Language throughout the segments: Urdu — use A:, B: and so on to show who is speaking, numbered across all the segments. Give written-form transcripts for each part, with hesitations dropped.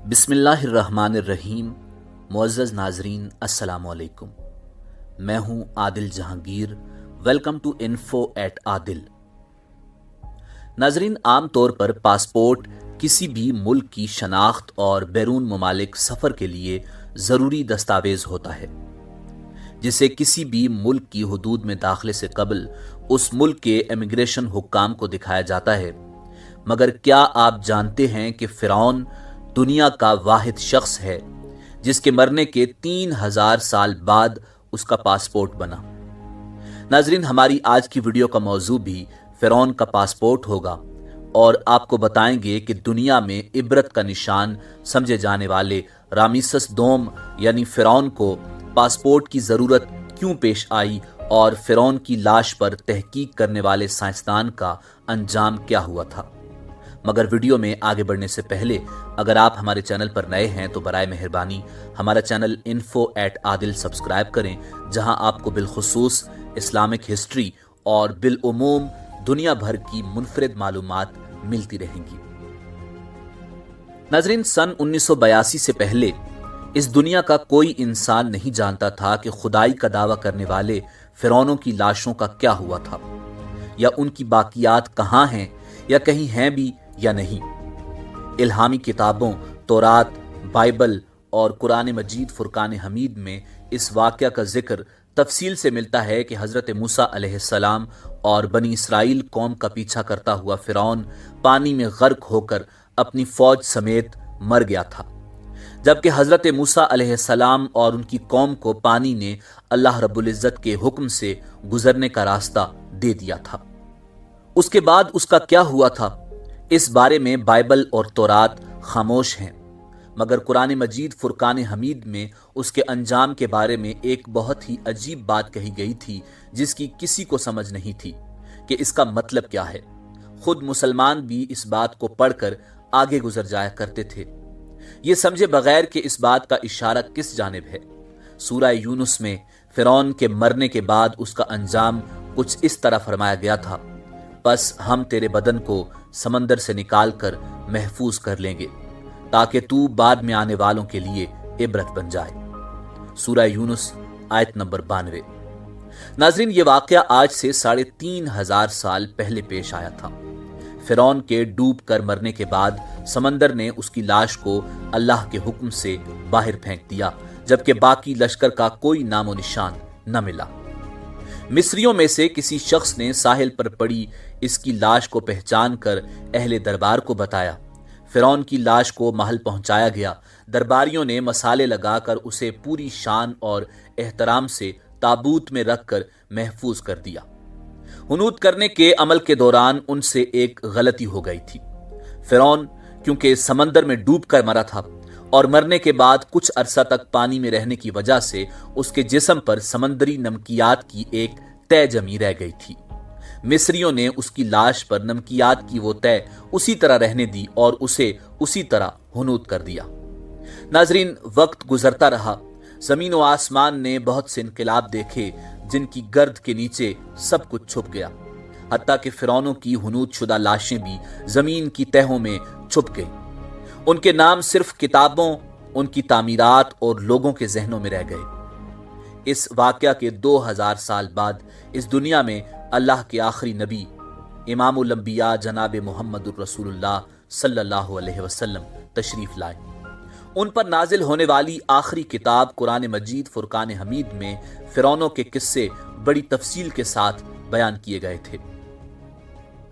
A: بسم اللہ الرحمن الرحیم۔ معزز ناظرین السلام علیکم، میں ہوں Adil Jahangir. Welcome to info at Adil. ناظرین، عام طور پر پاسپورٹ کسی بھی ملک کی شناخت اور بیرون ممالک سفر کے لیے ضروری دستاویز ہوتا ہے، جسے کسی بھی ملک کی حدود میں داخلے سے قبل اس ملک کے امیگریشن حکام کو دکھایا جاتا ہے۔ مگر کیا آپ جانتے ہیں کہ فرعون دنیا کا واحد شخص ہے جس کے مرنے کے 3000 سال بعد اس کا پاسپورٹ بنا؟ ناظرین، ہماری آج کی ویڈیو کا موضوع بھی فرعون کا پاسپورٹ ہوگا اور آپ کو بتائیں گے کہ دنیا میں عبرت کا نشان سمجھے جانے والے رامیسس دوم یعنی فرعون کو پاسپورٹ کی ضرورت کیوں پیش آئی اور فرعون کی لاش پر تحقیق کرنے والے سائنسدان کا انجام کیا ہوا تھا۔ مگر ویڈیو میں آگے بڑھنے سے پہلے اگر آپ ہمارے چینل پر نئے ہیں تو برائے مہربانی ہمارا channel info at Adil subscribe کریں، جہاں آپ کو بالخصوص اسلامک ہسٹری اور بالعموم دنیا بھر کی منفرد معلومات ملتی رہیں گی۔ ناظرین، سن 1982 سے پہلے اس دنیا کا کوئی انسان نہیں جانتا تھا کہ خدائی کا دعویٰ کرنے والے فرعونوں کی لاشوں کا کیا ہوا تھا، یا ان کی باقیات کہاں ہیں، یا کہیں ہیں بھی یا نہیں۔ الہامی کتابوں تورات، بائبل اور قرآن مجید فرقان حمید میں اس واقعہ کا ذکر تفصیل سے ملتا ہے کہ حضرت موسیٰ علیہ السلام اور بنی اسرائیل قوم کا پیچھا کرتا ہوا فرعون پانی میں غرق ہو کر اپنی فوج سمیت مر گیا تھا، جبکہ حضرت موسیٰ علیہ السلام اور ان کی قوم کو پانی نے اللہ رب العزت کے حکم سے گزرنے کا راستہ دے دیا تھا۔ اس کے بعد اس کا کیا ہوا تھا، اس بارے میں بائبل اور تورات خاموش ہیں، مگر قرآن مجید فرقان حمید میں اس کے انجام کے بارے میں ایک بہت ہی عجیب بات کہی گئی تھی جس کی کسی کو سمجھ نہیں تھی کہ اس کا مطلب کیا ہے۔ خود مسلمان بھی اس بات کو پڑھ کر آگے گزر جایا کرتے تھے، یہ سمجھے بغیر کہ اس بات کا اشارہ کس جانب ہے۔ سورہ یونس میں فرعون کے مرنے کے بعد اس کا انجام کچھ اس طرح فرمایا گیا تھا: پس ہم تیرے بدن کو سمندر سے نکال کر محفوظ کر لیں گے تاکہ تو بعد میں آنے والوں کے لیے عبرت بن جائے۔ سورہ یونس آیت نمبر 92۔ ناظرین، یہ واقعہ آج سے 3500 سال پہلے پیش آیا تھا۔ فرعون کے ڈوب کر مرنے کے بعد سمندر نے اس کی لاش کو اللہ کے حکم سے باہر پھینک دیا، جبکہ باقی لشکر کا کوئی نام و نشان نہ ملا۔ مصریوں میں سے کسی شخص نے ساحل پر پڑی اس کی لاش کو پہچان کر اہل دربار کو بتایا۔ فرعون کی لاش کو محل پہنچایا گیا۔ درباریوں نے مسالے لگا کر اسے پوری شان اور احترام سے تابوت میں رکھ کر محفوظ کر دیا۔ ہنوت کرنے کے عمل کے دوران ان سے ایک غلطی ہو گئی تھی۔ فرعون کیونکہ سمندر میں ڈوب کر مرا تھا اور مرنے کے بعد کچھ عرصہ تک پانی میں رہنے کی وجہ سے اس کے جسم پر سمندری نمکیات کی ایک تہ جمی رہ گئی تھی۔ مصریوں نے اس کی لاش پر نمکیات کی وہ تہ اسی طرح رہنے دی اور اسے اسی طرح ہنوت کر دیا۔ ناظرین، وقت گزرتا رہا، زمین و آسمان نے بہت سے انقلاب دیکھے جن کی گرد کے نیچے سب کچھ چھپ گیا، حتیٰ کہ فرعونوں کی ہنوت شدہ لاشیں بھی زمین کی تہوں میں چھپ گئیں۔ ان کے نام صرف کتابوں، ان کی تعمیرات اور لوگوں کے ذہنوں میں رہ گئے۔ اس واقعہ کے 2000 سال بعد اس دنیا میں اللہ کے آخری نبی امام الانبیاء جناب محمد الرسول اللہ صلی اللہ علیہ وسلم تشریف لائے۔ ان پر نازل ہونے والی آخری کتاب قرآن مجید فرقان حمید میں فرعونوں کے قصے بڑی تفصیل کے ساتھ بیان کیے گئے تھے،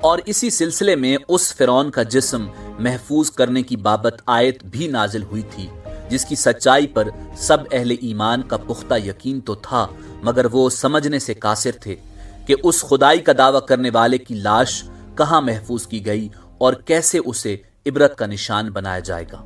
A: اور اسی سلسلے میں اس فرعون کا جسم محفوظ کرنے کی بابت آیت بھی نازل ہوئی تھی، جس کی سچائی پر سب اہل ایمان کا پختہ یقین تو تھا، مگر وہ سمجھنے سے قاصر تھے کہ اس خدائی کا دعویٰ کرنے والے کی لاش کہاں محفوظ کی گئی اور کیسے اسے عبرت کا نشان بنایا جائے گا۔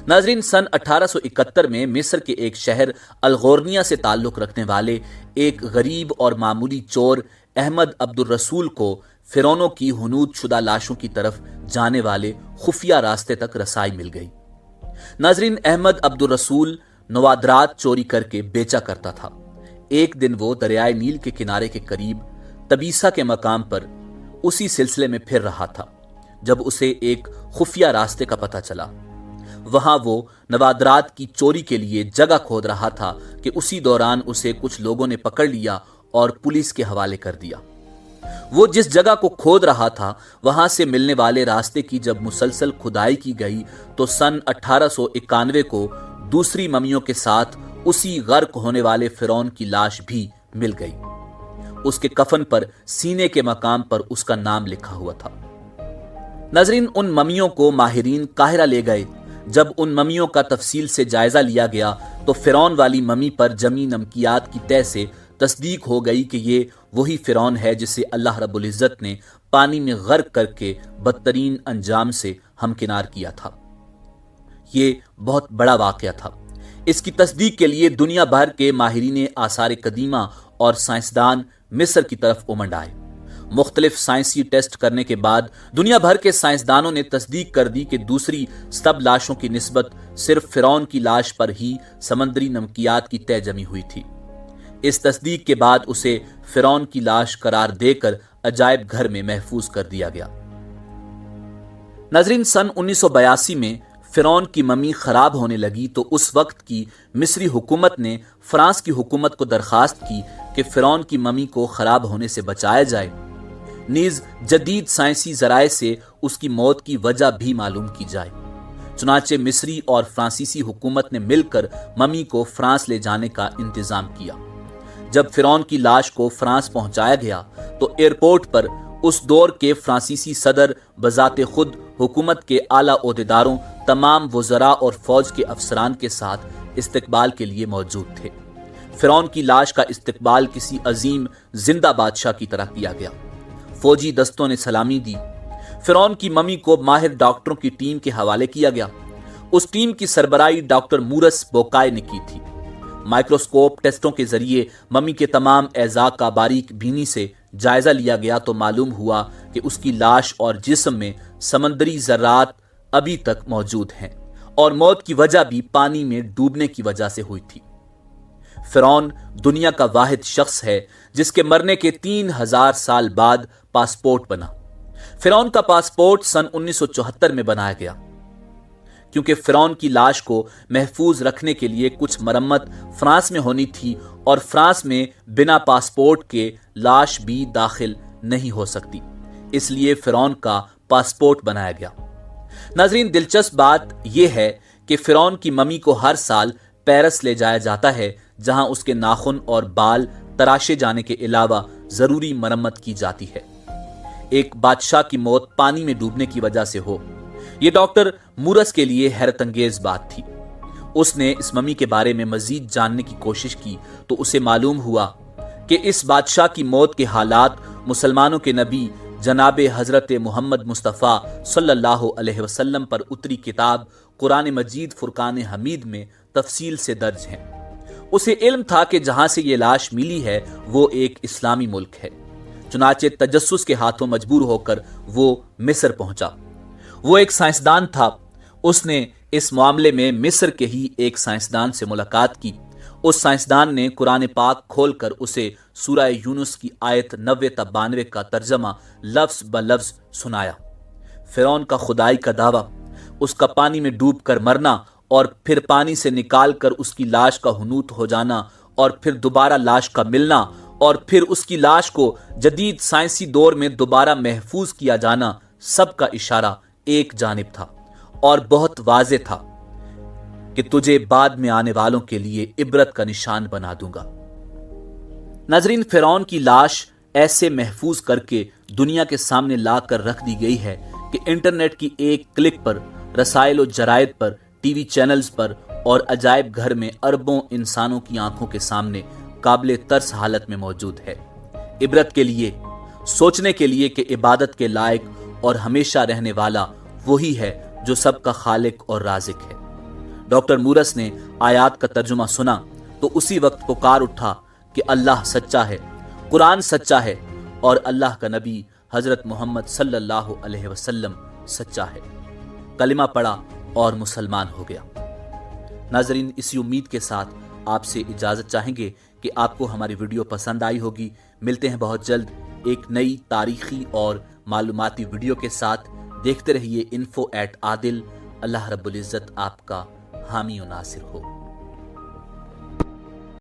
A: ناظرین، سن 1871 میں مصر کے ایک شہر الغورنیہ سے تعلق رکھنے والے ایک غریب اور معمولی چور احمد عبد الرسول کو فرعونوں کی ہنوت شدہ لاشوں کی طرف جانے والے خفیہ راستے تک رسائی مل گئی۔ ناظرین، احمد عبد الرسول نوادرات چوری کر کے بیچا کرتا تھا۔ ایک دن وہ دریائے نیل کے کنارے کے قریب تبیسا کے مقام پر اسی سلسلے میں پھر رہا تھا جب اسے ایک خفیہ راستے کا پتہ چلا۔ وہاں وہ نوادرات کی چوری کے لیے جگہ کھود رہا تھا کہ اسی دوران اسے کچھ لوگوں نے پکڑ لیا اور پولیس کے حوالے کر دیا۔ وہ جس جگہ کو کھود رہا تھا وہاں سے ملنے والے راستے کی جب مسلسل کھدائی کی گئی تو سن 1891 کو دوسری ممیوں کے ساتھ اسی غرق ہونے والے فرعون کی لاش بھی مل گئی۔ اس کے کفن پر سینے کے مقام پر اس کا نام لکھا ہوا تھا۔ ناظرین، ان ممیوں کو ماہرین قاہرہ لے گئے۔ جب ان ممیوں کا تفصیل سے جائزہ لیا گیا تو فرعون والی ممی پر جمی نمکیات کی تہ سے تصدیق ہو گئی کہ یہ وہی فرعون ہے جسے اللہ رب العزت نے پانی میں غرق کر کے بدترین انجام سے ہمکنار کیا تھا۔ یہ بہت بڑا واقعہ تھا۔ اس کی تصدیق کے لیے دنیا بھر کے ماہرین آثار قدیمہ اور سائنسدان مصر کی طرف امنڈ آئے۔ مختلف سائنسی ٹیسٹ کرنے کے بعد دنیا بھر کے سائنسدانوں نے تصدیق کر دی کہ دوسری سب لاشوں کی نسبت صرف فرعون کی لاش پر ہی سمندری نمکیات کی تہ جمی ہوئی تھی۔ اس تصدیق کے بعد اسے فرعون کی لاش قرار دے کر عجائب گھر میں محفوظ کر دیا گیا۔ ناظرین، سن 1982 میں فرعون کی ممی خراب ہونے لگی تو اس وقت کی مصری حکومت نے فرانس کی حکومت کو درخواست کی کہ فرعون کی ممی کو خراب ہونے سے بچایا جائے، نیز جدید سائنسی ذرائع سے اس کی موت کی وجہ بھی معلوم کی جائے۔ چنانچہ مصری اور فرانسیسی حکومت نے مل کر ممی کو فرانس لے جانے کا انتظام کیا۔ جب فرعون کی لاش کو فرانس پہنچایا گیا تو ایئرپورٹ پر اس دور کے فرانسیسی صدر بذات خود حکومت کے اعلیٰ عہدیداروں، تمام وزراء اور فوج کے افسران کے ساتھ استقبال کے لیے موجود تھے۔ فرعون کی لاش کا استقبال کسی عظیم زندہ بادشاہ کی طرح کیا گیا۔ فوجی دستوں نے سلامی دی۔ فرعون کی ممی کو ماہر ڈاکٹروں کی ٹیم کے حوالے کیا گیا۔ اس ٹیم کی سربراہی ڈاکٹر مورس بوکائے نے کی تھی۔ مائکروسکوپ ٹیسٹوں کے ذریعے ممی کے تمام اعضاء کا باریک بینی سے جائزہ لیا گیا تو معلوم ہوا کہ اس کی لاش اور جسم میں سمندری ذرات ابھی تک موجود ہیں اور موت کی وجہ بھی پانی میں ڈوبنے کی وجہ سے ہوئی تھی۔ فرعون دنیا کا واحد شخص ہے جس کے مرنے کے 3000 سال بعد پاسپورٹ بنا۔ فرعون کا پاسپورٹ سن 1974 میں بنایا گیا، کیونکہ فرعون کی لاش کو محفوظ رکھنے کے لیے کچھ مرمت فرانس میں ہونی تھی اور فرانس میں بنا پاسپورٹ کے لاش بھی داخل نہیں ہو سکتی، اس لیے فرعون کا پاسپورٹ بنایا گیا۔ ناظرین، دلچسپ بات یہ ہے کہ فرعون کی ممی کو ہر سال پیرس لے جایا جاتا ہے جہاں اس کے ناخن اور بال تراشے جانے کے علاوہ ضروری مرمت کی جاتی ہے۔ ایک بادشاہ کی موت پانی میں ڈوبنے کی وجہ سے ہو، یہ ڈاکٹر مورس کے لیے حیرت انگیز بات تھی۔ اس نے اس ممی کے بارے میں مزید جاننے کی کوشش کی تو اسے معلوم ہوا کہ اس بادشاہ کی موت کے حالات مسلمانوں کے نبی جناب حضرت محمد مصطفیٰ صلی اللہ علیہ وسلم پر اتری کتاب قرآن مجید فرقان حمید میں تفصیل سے درج ہیں۔ اسے علم تھا کہ جہاں سے یہ لاش ملی ہے وہ ایک اسلامی ملک ہے، چنانچہ تجسس کے ہاتھوں مجبور ہو کر وہ مصر پہنچا۔ وہ ایک سائنسدان تھا۔ اس نے اس معاملے میں مصر کے ہی ایک سائنسدان سے ملاقات کی۔ اس سائنسدان نے قرآن پاک کھول کر اسے سورہ یونس کی آیت 90 تا 92 کا ترجمہ لفظ بلفظ سنایا۔ فرعون کا خدائی کا دعویٰ، اس کا پانی میں ڈوب کر مرنا اور پھر پانی سے نکال کر اس کی لاش کا حنوط ہو جانا اور پھر دوبارہ لاش کا ملنا اور پھر اس کی لاش کو جدید سائنسی دور میں دوبارہ محفوظ کیا جانا، سب کا اشارہ ایک جانب تھا اور بہت واضح تھا کہ تجھے بعد میں آنے والوں کے لیے عبرت کا نشان بنا دوں گا۔ ناظرین، فرعون کی لاش ایسے محفوظ کر کے دنیا کے سامنے لا کر رکھ دی گئی ہے کہ انٹرنیٹ کی ایک کلک پر رسائل و جرائد پر، ٹی وی چینلز پر اور عجائب گھر میں اربوں انسانوں کی آنکھوں کے سامنے قابل ترس حالت میں موجود ہے، عبرت کے لیے، سوچنے کے لیے کہ عبادت کے لائق اور ہمیشہ رہنے والا وہی ہے جو سب کا خالق اور رازق ہے۔ ڈاکٹر مورس نے آیات کا ترجمہ سنا تو اسی وقت پکار اٹھا کہ اللہ سچا ہے، قرآن سچا ہے اور اللہ کا نبی حضرت محمد صلی اللہ علیہ وسلم سچا ہے۔ کلمہ پڑھا اور مسلمان ہو گیا۔ ناظرین، اسی امید کے ساتھ آپ سے اجازت چاہیں گے کہ آپ کو ہماری ویڈیو پسند آئی ہوگی۔ ملتے ہیں بہت جلد ایک نئی تاریخی اور معلوماتی ویڈیو کے ساتھ۔ دیکھتے رہیے info@adil۔ اللہ رب العزت آپ کا حامی و ناصر ہو۔